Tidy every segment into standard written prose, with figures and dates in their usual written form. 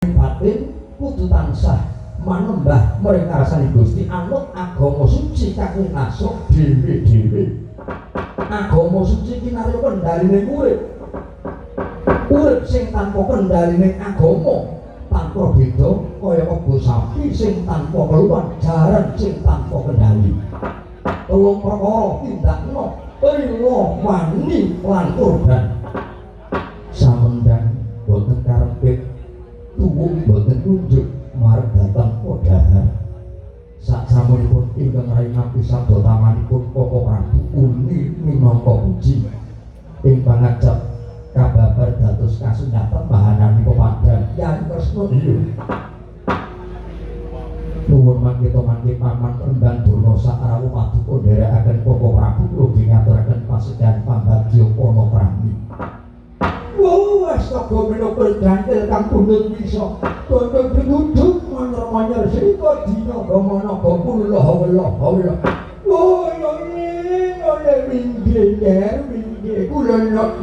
batin kudu tansah manembah mringarsani Gusti anut agama suci kang nasuk dhewe-dhewe. Agama suci ki narik kendhaline urip. Urip sing tanpa kendhaline agama tanpa beda kaya kebo sapi sing tanpa keluhan, jaran sing tanpa kendhali. Telung perkara tindakno rila wani lan kurban. Samendang boten karepit tuwuh boten kunjuk marep datang podhahar. Sasampunipun ingkang raingapi sabda tamanipun Koko Prabu Uni minangka puji ing pangajap kababar dados kasunyatan bahanani pepadang Hyai Kresna iya. Nuwun mangkita mangke paman Rembang Durna sak rawuh paduka nderekaken Koko Prabu ugi ngaturaken pasedhan pambagya ana prami. Astaga menapa gantil kang pundhut bisa tondo duduk manyer-manyer sika dina gamana kula Allah. Oh ya mingge kula nak.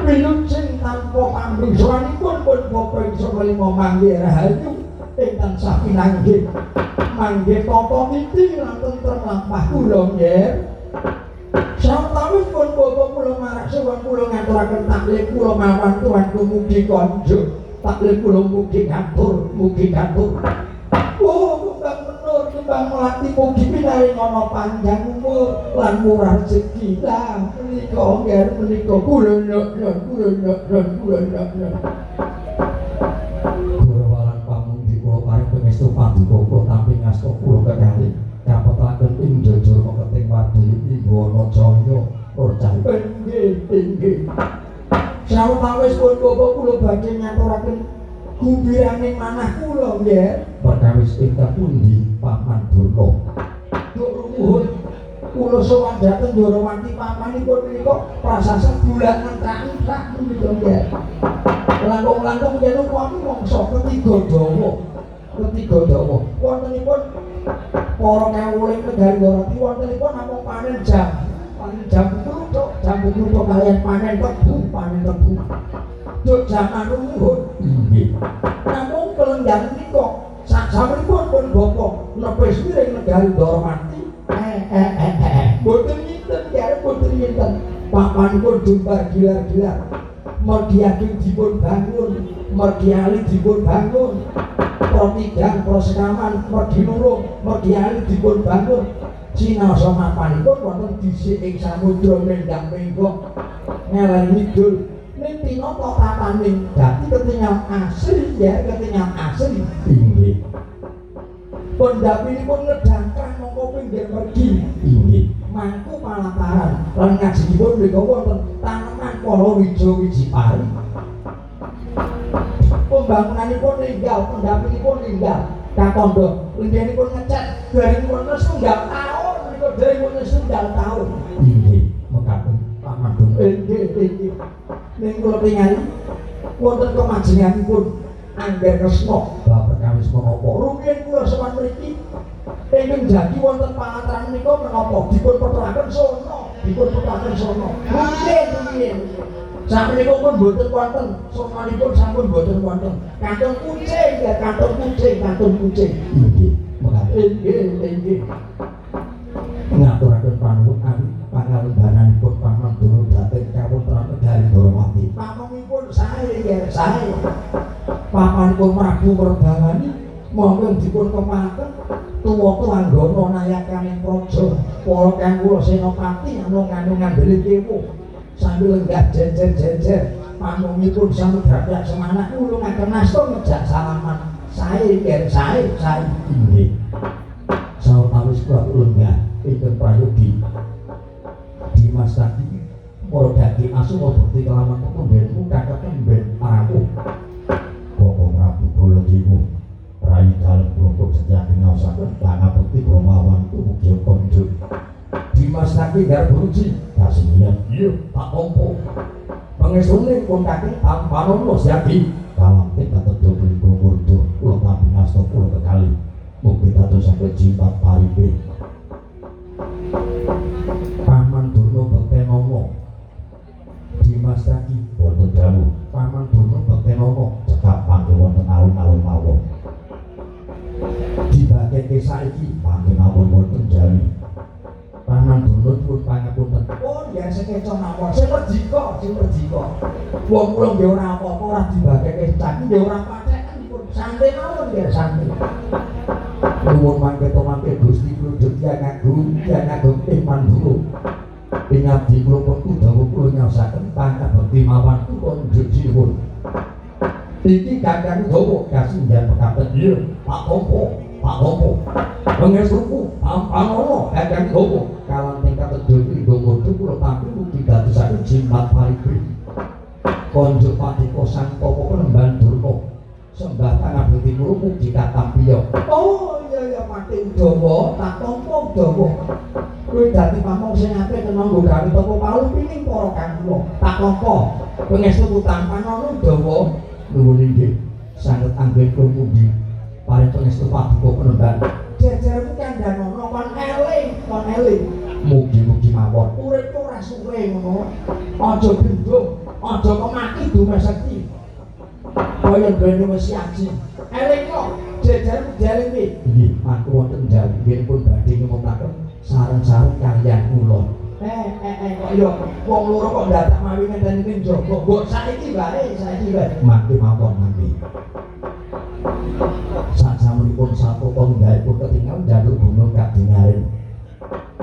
Minum sing tanpa pambingsanipun pun bapa ingsun lima mangge rahayu ingkang sapinanggih mangge tata niti lan tentrem lampah kula nggih. Sawetawis pun bapa kula marak sowan kula ngaturaken taklih kula mawon tuanku mugi konjuk taklih kula mugi ngatur. Oh kembang menur kembang melati mugi pinaring ana panjang umur lan murah rezeki lah menika nggih menika kula walan pamundi kula paring pangestu paduka kula tampi ngasta kula kekalih kapetaken ing jojor keting wadul Iwana Jaya percaya nggih. Sawetawis pun bapa kula badhe ngaturaken gubiraning manah kula nggih. Perkawis ingkang pundi Paman Durna? Duk ruwuhun kula sowan dhateng Ndarawati pamanipun menika prasasat bulanan tak menika nggih. Langkung-langkung yen upami mangsa ketiga dawa. Wontenipun para kawuling negari Ndarawati wontenipun namung panen jambu kluthuk kaliyan panen tebu. Duk jaman ruwuhun. Nggih. Namung kelenggan menika sasampunipun pun bapa nepis miring negari Ndarawati. Boten nyinten papanipun dumbar gilar-gilar. Mergi ageng dipun bangun, mergi ali dipun bangun. Protidang prosekaman mergi nurung, mergi ali dipun bangun. Cinaosa mapanipun wonten dhisik ing samudra mendhang menggok ngeleng ngidul. Ning pinata tataning dadi ketingal asli ya, ketingal asli. Inggih. Pendhapinipun ngedangkah mongko pinggir mergi. Inggih. Mangku palataran lan ngajengipun menika wonten taneman palawija wiji pari. Pembangunanipun ninggal, pendhapinipun ninggal. Katandha linggihipun ngecat garingipun setunggal taun menika garingipun setunggal taun. Inggih, mekaten Paman Durna. Inggih. Ning kula tingali wonten kemajenganipun Angger Kresna babar kawis menapa rumiyin kula sowan mriki ingkang jagi wonten palataran menika menapa dipun pethaken sono. Rumiyin. Sakmenika pun boten wonten, sonanipun sampun boten wonten. Kantong kucing. Inggih, mekaten. Inggih. Ngaturaken panuwun ari pangalembananipun Paman Durna dhateng kawontenan negari Ndarawati. Pamongipun sae. Pamanipun Prabu Merbalani monggo dipun kemaken tuwa anggana nayakaning praja para kang kula senopati anu ngandeli kewu sambil lenggah jejer pamongipun samudra semanak nulungaken nasta ngejak salaman sae. Inggih. Sawetawis kula lenggah ingkang prayogi Dimas Tadi Morodaki Asuma Bekti kelaman pepundenmu kakeken ben rawuh Koko Prabu Baladewa Rai dalem kelompok sejati ngaosaken pangabekti Brahmawan mugi konjuk Dimas Tadi garap beruji kasinian iya tak ompo pengestune pun kaki ampanono siagi kalampit katedo pelinggo murdo kula tampi ngasta kula kekali mugi tatus sampai jimat paripe Paman Durna Bektenama Dimas Tadi boten dawuh Wong kula nggih ora apa-apa ora dibageke cah nggih ora patek pun santai mawon nggih santai. Nuwun mangke to mangke Gusti kula Dya Ngagum ing Mandura. Ing abdi kula Udawa kula nyaosaken pangkat bekti mawon pun njujipun. Iki Kakang Udawa kasunjan pekaten iya Pak Kompo. Pengesuku Panono Kakang Udawa kalan tingkat teduh Indomodo kula tampi mugi dadosaken jimat paribri. Konjo Patiko Sang Topo Penemban Durna sembah pangabekti kula mugi katampiya. Oh iya Pakde Udawa tak tampa Udawa. Kowe dadi pamong sing apik kena nggo gawe tapa palu pining para kang kula. Tak tampa pengestu utang Panono Udawa. Nuwun inggih sanget anggen kula pundi paring pengestu Patiko Penemban. Jejermu kandhanono kon eling. Mugi-mugi mawon urip ora suwe ngono. Aja gendong, aja kemaki dumeseki. Kaya dene wis yaji. Eling kok jejermu dielingi. Nggih, matur wonten jawi nggih pun badhe ngumutaken sareng-sareng kaliyan kula. Kok yo wong loro kok dadak mawi ngenteni ning jaba. Mbok saiki wae. Mangke mawon mangke. Sasampunipun sapopo nggaipun ketingal njaluk gunung kadingaring.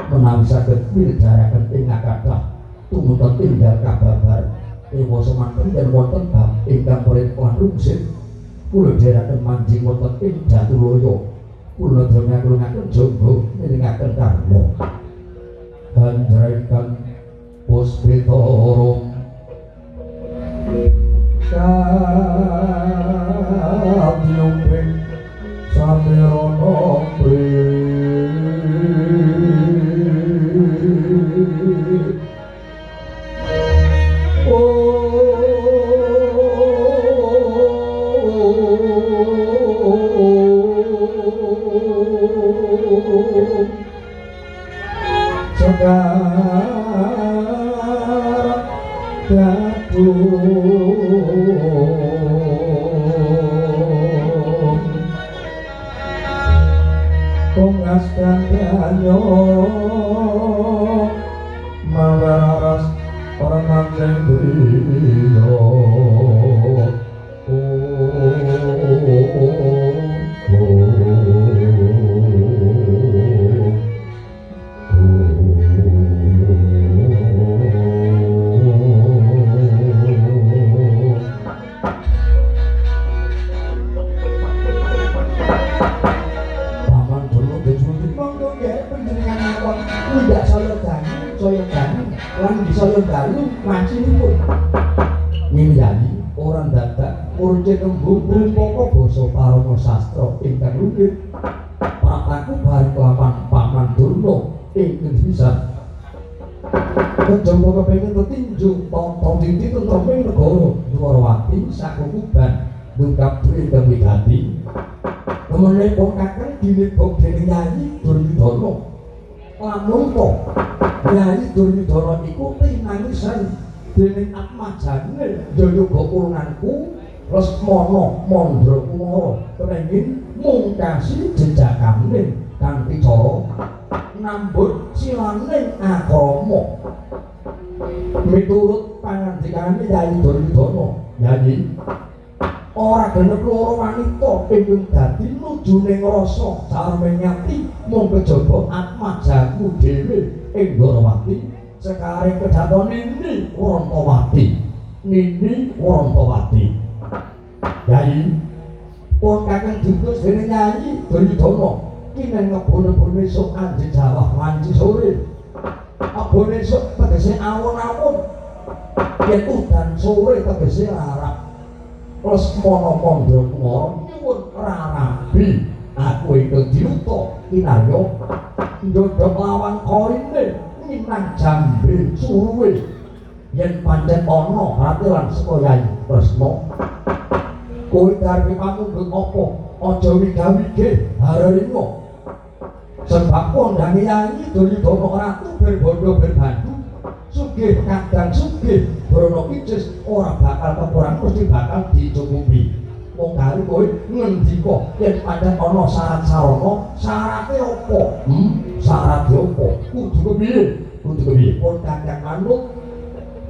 Menawi saged miljaraken ing kathah tumuntun tinggal kababar. Ewa semanten yen wonten bab ingkang purip lan rungsit. Kula dherekaken manjing wonten ing Jatiloya. Kula dongeng-dongeng jonggo mirengaken karma. Kanjrakan Puspitara Kabyumping Samirana Kongas kandanyo mawaras orang manjeng beliau. Saya dalu macinipun nyindani orang dadak urce tembung rumpaka basa parama sastra ingkang rumit prataku bareng kelawan Paman Durna ingkang bisa kejaba kepengin tetinju tonton dinti tentreming negara Dwarawati sakukuban dungkap ingkang wigati temene wong kakang dinibok dening Yayi Duryudana lamun kok Yayi Duryudana iku pinangisan dening atmajane Jayaga Purnanku Lesmana Mandrakumara kepengin mungkasi jejakane kanthi cara nambut silaning akrama. Miturut pangandikane Yayi Duryudana, Yayi ora genep loro wanita ingkang dadi nujuning rasa sarmeng ati mung kejaba atmajaku dhewe ing Dwarawati sekaring kedaton Nini Wrantawati. Yayi pun kakang diutus dening Yayi Duryudana kinen ngebone-bone esuk anjing jawah wanci sore. Abone esuk tegese awon-awon. Yen udan sore tegese larak. Lesmana Mandrakumara nyuwun rarabi aku ingkang diuta kinarya ndodhok lawan korine minang jambe suruwe yen pancen ana ratilan saka Yayi Kresna kowe karepe pamundhut apa aja wigawige hararinga sebab kondange Yayi Duryudana ratu berbandha berbandu sugih kadang sugih Brana Kicis ora bakal kekurangan mesti bakal dicukupi. Wong kali kowe ngendika yen pancen ana syarat sarana, syarate apa? Syarate apa? Kudu kepiye? Pun kakang manut,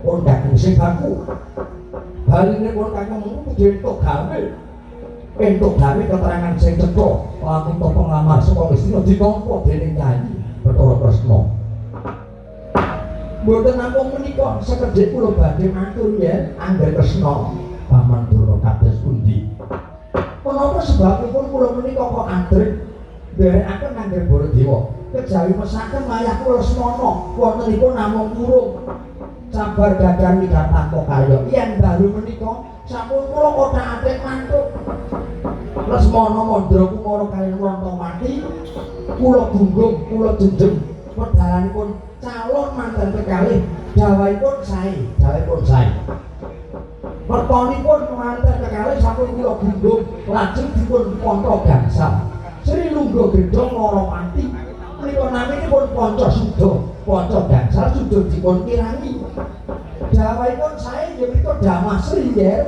pun kakang sing baku. baline pun kakang entuk gawe. Entuk gawe keterangan sing cetha lamun to penglamar saka Gustina ditampa dening Nyai Bathara Kresna. Mboten namung menika sekedhik kula badhe matur yen Angger Kresna Paman Durna kados pundi. Menapa sebabipun kula menika kok adrek nderekaken Angger Baladewa kejawi mesaken mayah kula Lesmana wontenipun namung kurung sabar gagar widak tanpa karya yen dalu menika sampun kula kota atik mantuk Lesmana mandra kumara kaliyan Wrontamati kula gunggung kula jejeg pedalanipun calon manten kekalih dawahipun sae mertonipun manten kekalih sampun kula gunggung lajeng dipun panta gangsal Sri Lungga Gedhong Wrontamati menika naminipun panca sudha panca gangsal sudha dipun kirangi dawahipun sae inggih menika Damasri nggih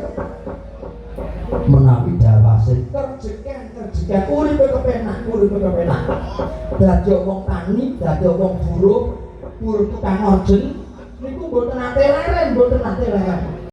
menawi Damasri kerjeken uripe kepenak dadi wong tani dadi wong buruh tukang orjen niku mboten nate leren